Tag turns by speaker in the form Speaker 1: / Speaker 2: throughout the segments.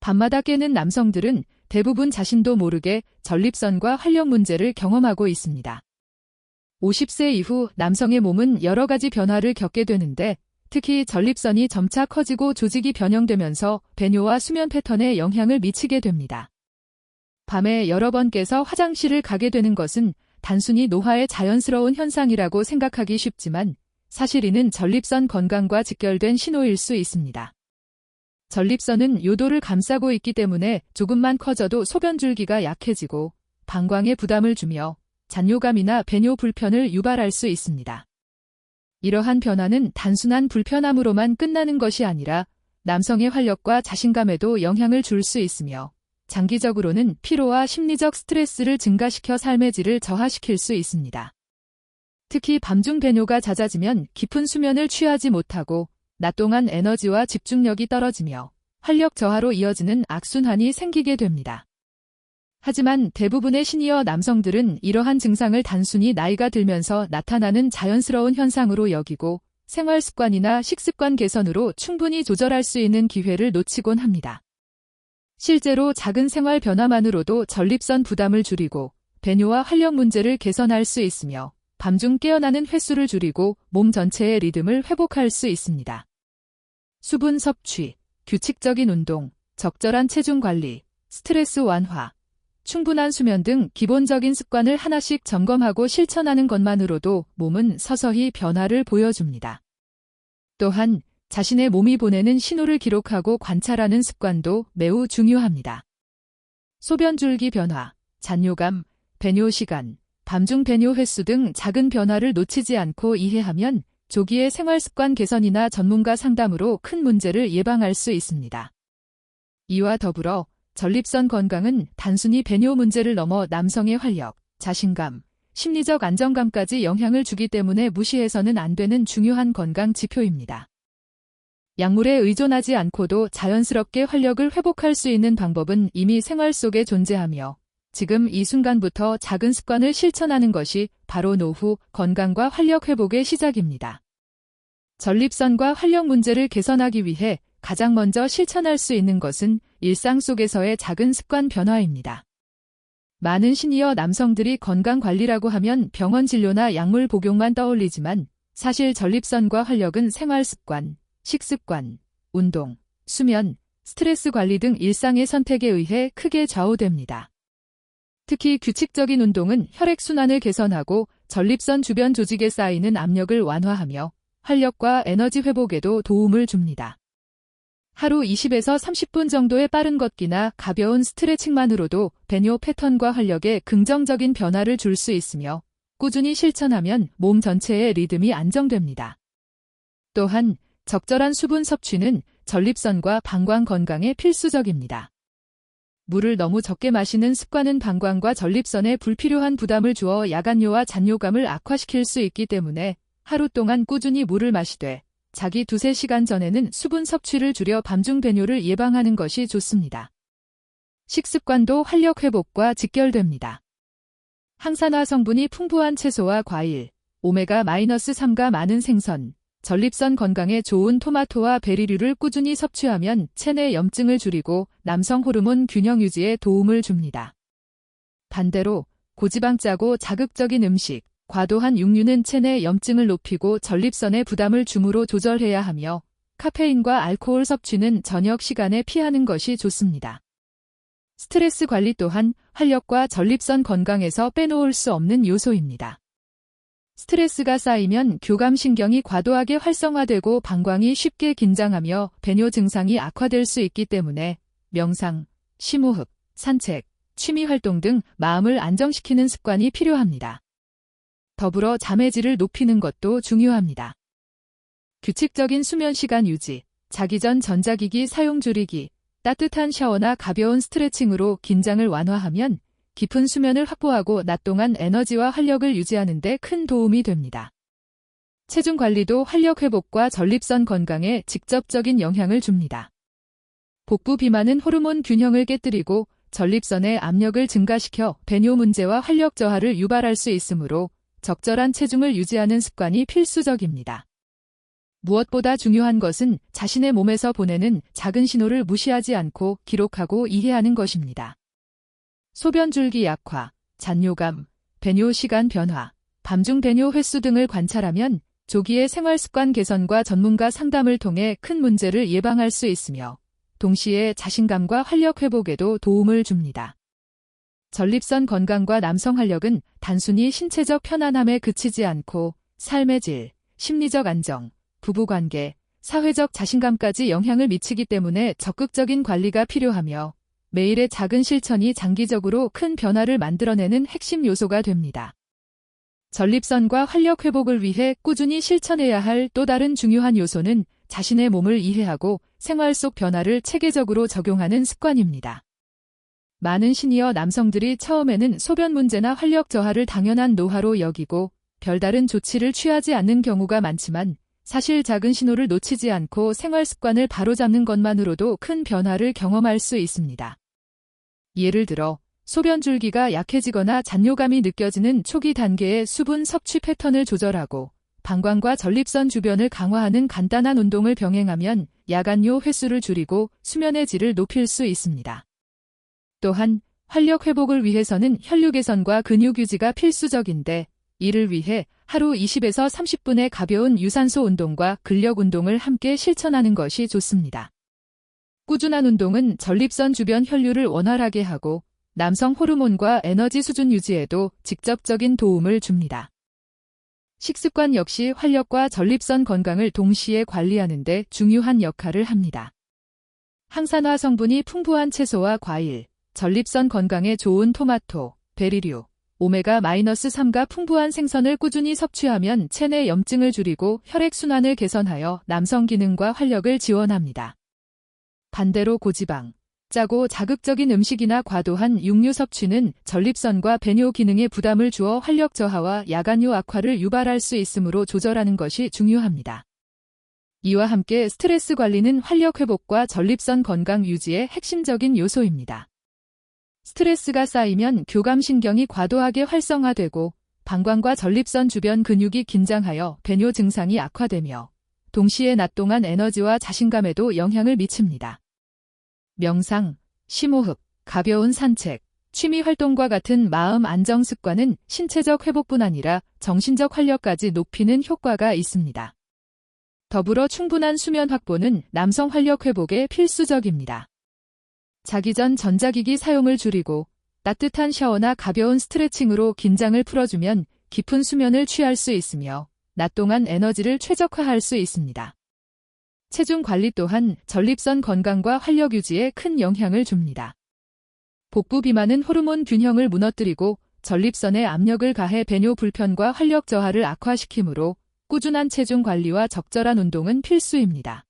Speaker 1: 밤마다 깨는 남성들은 대부분 자신도 모르게 전립선과 활력 문제를 경험하고 있습니다. 50세 이후 남성의 몸은 여러 가지 변화를 겪게 되는데 특히 전립선이 점차 커지고 조직이 변형되면서 배뇨와 수면 패턴에 영향을 미치게 됩니다. 밤에 여러 번 깨서 화장실을 가게 되는 것은 단순히 노화의 자연스러운 현상이라고 생각하기 쉽지만 사실 이는 전립선 건강과 직결된 신호일 수 있습니다. 전립선은 요도를 감싸고 있기 때문에 조금만 커져도 소변줄기가 약해지고 방광에 부담을 주며 잔뇨감이나 배뇨 불편을 유발할 수 있습니다. 이러한 변화는 단순한 불편함으로만 끝나는 것이 아니라 남성의 활력과 자신감에도 영향을 줄 수 있으며 장기적으로는 피로와 심리적 스트레스를 증가시켜 삶의 질을 저하시킬 수 있습니다. 특히 밤중 배뇨가 잦아지면 깊은 수면을 취하지 못하고 낮 동안 에너지와 집중력이 떨어지며 활력 저하로 이어지는 악순환이 생기게 됩니다. 하지만 대부분의 시니어 남성들은 이러한 증상을 단순히 나이가 들면서 나타나는 자연스러운 현상으로 여기고 생활 습관이나 식습관 개선으로 충분히 조절할 수 있는 기회를 놓치곤 합니다. 실제로 작은 생활 변화만으로도 전립선 부담을 줄이고 배뇨와 활력 문제를 개선할 수 있으며 밤중 깨어나는 횟수를 줄이고 몸 전체의 리듬을 회복할 수 있습니다. 수분 섭취, 규칙적인 운동, 적절한 체중 관리, 스트레스 완화, 충분한 수면 등 기본적인 습관을 하나씩 점검하고 실천하는 것만으로도 몸은 서서히 변화를 보여줍니다. 또한 자신의 몸이 보내는 신호를 기록하고 관찰하는 습관도 매우 중요합니다. 소변줄기 변화, 잔뇨감, 배뇨 시간, 밤중 배뇨 횟수 등 작은 변화를 놓치지 않고 이해하면 조기의 생활습관 개선이나 전문가 상담으로 큰 문제를 예방할 수 있습니다. 이와 더불어 전립선 건강은 단순히 배뇨 문제를 넘어 남성의 활력, 자신감, 심리적 안정감까지 영향을 주기 때문에 무시해서는 안 되는 중요한 건강 지표입니다. 약물에 의존하지 않고도 자연스럽게 활력을 회복할 수 있는 방법은 이미 생활 속에 존재하며 지금 이 순간부터 작은 습관을 실천하는 것이 바로 노후 건강과 활력 회복의 시작입니다. 전립선과 활력 문제를 개선하기 위해 가장 먼저 실천할 수 있는 것은 일상 속에서의 작은 습관 변화입니다. 많은 시니어 남성들이 건강관리라고 하면 병원 진료나 약물 복용만 떠올리지만 사실 전립선과 활력은 생활습관, 식습관, 운동, 수면, 스트레스 관리 등 일상의 선택에 의해 크게 좌우됩니다. 특히 규칙적인 운동은 혈액순환을 개선하고 전립선 주변 조직에 쌓이는 압력을 완화하며 활력과 에너지 회복에도 도움을 줍니다. 하루 20에서 30분 정도의 빠른 걷기나 가벼운 스트레칭만으로도 배뇨 패턴과 활력에 긍정적인 변화를 줄 수 있으며 꾸준히 실천하면 몸 전체의 리듬이 안정됩니다. 또한 적절한 수분 섭취는 전립선과 방광 건강에 필수적입니다. 물을 너무 적게 마시는 습관은 방광과 전립선에 불필요한 부담을 주어 야간뇨와 잔뇨감을 악화시킬 수 있기 때문에 하루 동안 꾸준히 물을 마시되 자기 2-3시간 전에는 수분 섭취를 줄여 밤중 배뇨를 예방하는 것이 좋습니다. 식습관도 활력 회복과 직결됩니다. 항산화 성분이 풍부한 채소와 과일, 오메가-3가 많은 생선, 전립선 건강에 좋은 토마토와 베리류를 꾸준히 섭취하면 체내 염증을 줄이고 남성 호르몬 균형 유지에 도움을 줍니다. 반대로 고지방 짜고 자극적인 음식, 과도한 육류는 체내 염증을 높이고 전립선에 부담을 주므로 조절해야 하며 카페인과 알코올 섭취는 저녁 시간에 피하는 것이 좋습니다. 스트레스 관리 또한 활력과 전립선 건강에서 빼놓을 수 없는 요소입니다. 스트레스가 쌓이면 교감신경이 과도하게 활성화되고 방광이 쉽게 긴장하며 배뇨 증상이 악화될 수 있기 때문에 명상, 심호흡, 산책, 취미활동 등 마음을 안정시키는 습관이 필요합니다. 더불어 잠의 질을 높이는 것도 중요합니다. 규칙적인 수면 시간 유지, 자기 전 전자기기 사용 줄이기, 따뜻한 샤워나 가벼운 스트레칭으로 긴장을 완화하면 깊은 수면을 확보하고 낮 동안 에너지와 활력을 유지하는 데 큰 도움이 됩니다. 체중 관리도 활력 회복과 전립선 건강에 직접적인 영향을 줍니다. 복부 비만은 호르몬 균형을 깨뜨리고 전립선의 압력을 증가시켜 배뇨 문제와 활력 저하를 유발할 수 있으므로 적절한 체중을 유지하는 습관이 필수적입니다. 무엇보다 중요한 것은 자신의 몸에서 보내는 작은 신호를 무시하지 않고 기록하고 이해하는 것입니다. 소변줄기 약화, 잔뇨감, 배뇨 시간 변화, 밤중 배뇨 횟수 등을 관찰하면 조기의 생활습관 개선과 전문가 상담을 통해 큰 문제를 예방할 수 있으며 동시에 자신감과 활력 회복에도 도움을 줍니다. 전립선 건강과 남성 활력은 단순히 신체적 편안함에 그치지 않고 삶의 질, 심리적 안정, 부부관계, 사회적 자신감까지 영향을 미치기 때문에 적극적인 관리가 필요하며 매일의 작은 실천이 장기적으로 큰 변화를 만들어내는 핵심 요소가 됩니다. 전립선과 활력 회복을 위해 꾸준히 실천해야 할 또 다른 중요한 요소는 자신의 몸을 이해하고 생활 속 변화를 체계적으로 적용하는 습관입니다. 많은 시니어 남성들이 처음에는 소변 문제나 활력 저하를 당연한 노화로 여기고 별다른 조치를 취하지 않는 경우가 많지만 사실 작은 신호를 놓치지 않고 생활 습관을 바로잡는 것만으로도 큰 변화를 경험할 수 있습니다. 예를 들어 소변 줄기가 약해지거나 잔뇨감이 느껴지는 초기 단계의 수분 섭취 패턴을 조절하고 방광과 전립선 주변을 강화하는 간단한 운동을 병행하면 야간뇨 횟수를 줄이고 수면의 질을 높일 수 있습니다. 또한 활력 회복을 위해서는 혈류 개선과 근육 유지가 필수적인데 이를 위해 하루 20에서 30분의 가벼운 유산소 운동과 근력 운동을 함께 실천하는 것이 좋습니다. 꾸준한 운동은 전립선 주변 혈류를 원활하게 하고 남성 호르몬과 에너지 수준 유지에도 직접적인 도움을 줍니다. 식습관 역시 활력과 전립선 건강을 동시에 관리하는 데 중요한 역할을 합니다. 항산화 성분이 풍부한 채소와 과일, 전립선 건강에 좋은 토마토, 베리류, 오메가-3가 풍부한 생선을 꾸준히 섭취하면 체내 염증을 줄이고 혈액순환을 개선하여 남성 기능과 활력을 지원합니다. 반대로 고지방, 짜고 자극적인 음식이나 과도한 육류 섭취는 전립선과 배뇨 기능에 부담을 주어 활력 저하와 야간뇨 악화를 유발할 수 있으므로 조절하는 것이 중요합니다. 이와 함께 스트레스 관리는 활력 회복과 전립선 건강 유지의 핵심적인 요소입니다. 스트레스가 쌓이면 교감신경이 과도하게 활성화되고 방광과 전립선 주변 근육이 긴장하여 배뇨 증상이 악화되며 동시에 낮 동안 에너지와 자신감에도 영향을 미칩니다. 명상, 심호흡, 가벼운 산책, 취미 활동과 같은 마음 안정 습관은 신체적 회복뿐 아니라 정신적 활력까지 높이는 효과가 있습니다. 더불어 충분한 수면 확보는 남성 활력 회복에 필수적입니다. 자기 전 전자기기 사용을 줄이고 따뜻한 샤워나 가벼운 스트레칭으로 긴장을 풀어주면 깊은 수면을 취할 수 있으며 낮 동안 에너지를 최적화할 수 있습니다. 체중 관리 또한 전립선 건강과 활력 유지에 큰 영향을 줍니다. 복부 비만은 호르몬 균형을 무너뜨리고 전립선에 압력을 가해 배뇨 불편과 활력 저하를 악화시키므로 꾸준한 체중 관리와 적절한 운동은 필수입니다.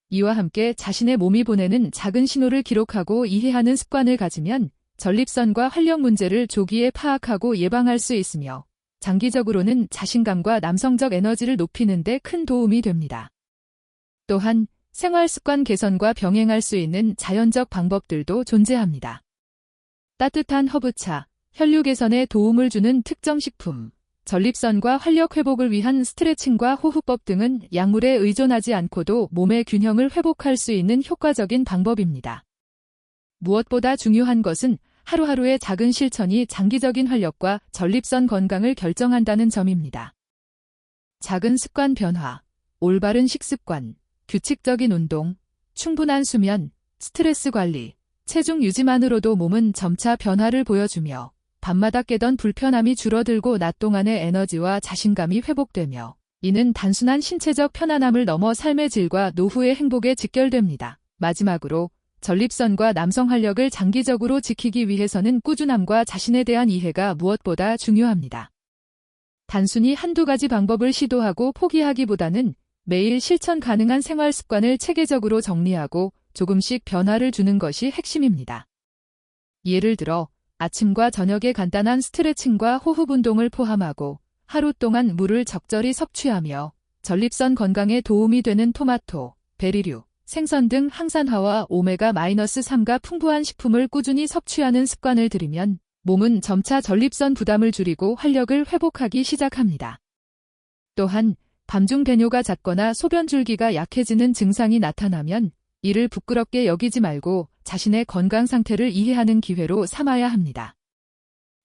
Speaker 1: 이와 함께 자신의 몸이 보내는 작은 신호를 기록하고 이해하는 습관을 가지면 전립선과 활력 문제를 조기에 파악하고 예방할 수 있으며 장기적으로는 자신감과 남성적 에너지를 높이는 데 큰 도움이 됩니다. 또한 생활 습관 개선과 병행할 수 있는 자연적 방법들도 존재합니다. 따뜻한 허브차, 혈류 개선에 도움을 주는 특정 식품, 전립선과 활력 회복을 위한 스트레칭과 호흡법 등은 약물에 의존하지 않고도 몸의 균형을 회복할 수 있는 효과적인 방법입니다. 무엇보다 중요한 것은 하루하루의 작은 실천이 장기적인 활력과 전립선 건강을 결정한다는 점입니다. 작은 습관 변화, 올바른 식습관, 규칙적인 운동, 충분한 수면, 스트레스 관리, 체중 유지만으로도 몸은 점차 변화를 보여주며 밤마다 깨던 불편함이 줄어들고 낮 동안의 에너지와 자신감이 회복되며 이는 단순한 신체적 편안함을 넘어 삶의 질과 노후의 행복에 직결됩니다. 마지막으로 전립선과 남성 활력을 장기적으로 지키기 위해서는 꾸준함과 자신에 대한 이해가 무엇보다 중요합니다. 단순히 한두 가지 방법을 시도하고 포기하기보다는 매일 실천 가능한 생활 습관을 체계적으로 정리하고 조금씩 변화를 주는 것이 핵심입니다. 예를 들어 아침과 저녁에 간단한 스트레칭과 호흡 운동을 포함하고 하루 동안 물을 적절히 섭취하며 전립선 건강에 도움이 되는 토마토, 베리류, 생선 등 항산화와 오메가-3가 풍부한 식품을 꾸준히 섭취하는 습관을 들이면 몸은 점차 전립선 부담을 줄이고 활력을 회복하기 시작합니다. 또한 밤중 배뇨가 잦거나 소변 줄기가 약해지는 증상이 나타나면 이를 부끄럽게 여기지 말고 자신의 건강 상태를 이해하는 기회로 삼아야 합니다.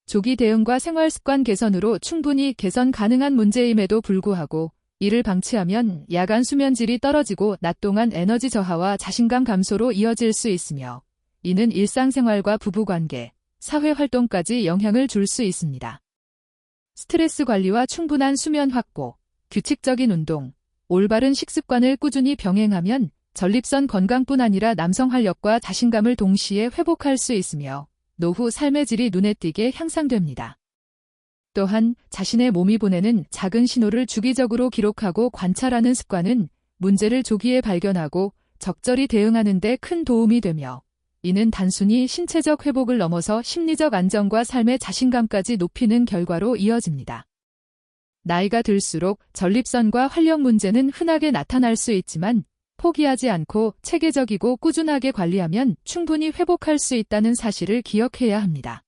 Speaker 1: 조기 대응과 생활 습관 개선으로 충분히 개선 가능한 문제임에도 불구하고 이를 방치하면 야간 수면질이 떨어지고 낮 동안 에너지 저하와 자신감 감소로 이어질 수 있으며 이는 일상생활과 부부관계, 사회활동까지 영향을 줄 수 있습니다. 스트레스 관리와 충분한 수면 확보, 규칙적인 운동, 올바른 식습관을 꾸준히 병행하면 전립선 건강뿐 아니라 남성 활력과 자신감을 동시에 회복할 수 있으며 노후 삶의 질이 눈에 띄게 향상됩니다. 또한 자신의 몸이 보내는 작은 신호를 주기적으로 기록하고 관찰하는 습관은 문제를 조기에 발견하고 적절히 대응하는 데 큰 도움이 되며 이는 단순히 신체적 회복을 넘어서 심리적 안정과 삶의 자신감까지 높이는 결과로 이어집니다. 나이가 들수록 전립선과 활력 문제는 흔하게 나타날 수 있지만 포기하지 않고 체계적이고 꾸준하게 관리하면 충분히 회복할 수 있다는 사실을 기억해야 합니다.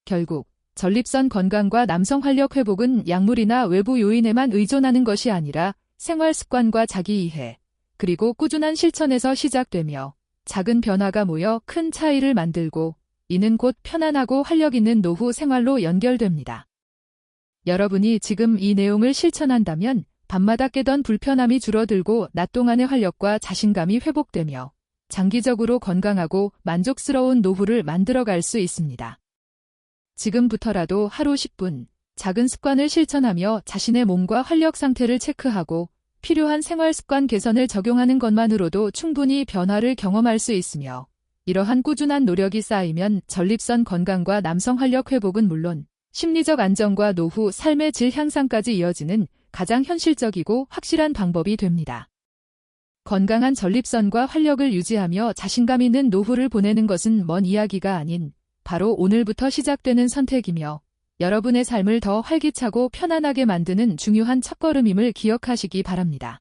Speaker 1: 결국 전립선 건강과 남성 활력 회복은 약물이나 외부 요인에만 의존하는 것이 아니라 생활 습관과 자기 이해, 그리고 꾸준한 실천에서 시작되며 작은 변화가 모여 큰 차이를 만들고 이는 곧 편안하고 활력 있는 노후 생활로 연결됩니다. 여러분이 지금 이 내용을 실천한다면 밤마다 깨던 불편함이 줄어들고 낮 동안의 활력과 자신감이 회복되며 장기적으로 건강하고 만족스러운 노후를 만들어갈 수 있습니다. 지금부터라도 하루 10분 작은 습관을 실천하며 자신의 몸과 활력 상태를 체크하고 필요한 생활 습관 개선을 적용하는 것만으로도 충분히 변화를 경험할 수 있으며 이러한 꾸준한 노력이 쌓이면 전립선 건강과 남성 활력 회복은 물론 심리적 안정과 노후 삶의 질 향상까지 이어지는 가장 현실적이고 확실한 방법이 됩니다. 건강한 전립선과 활력을 유지하며 자신감 있는 노후를 보내는 것은 먼 이야기가 아닌 바로 오늘부터 시작되는 선택이며 여러분의 삶을 더 활기차고 편안하게 만드는 중요한 첫걸음임을 기억하시기 바랍니다.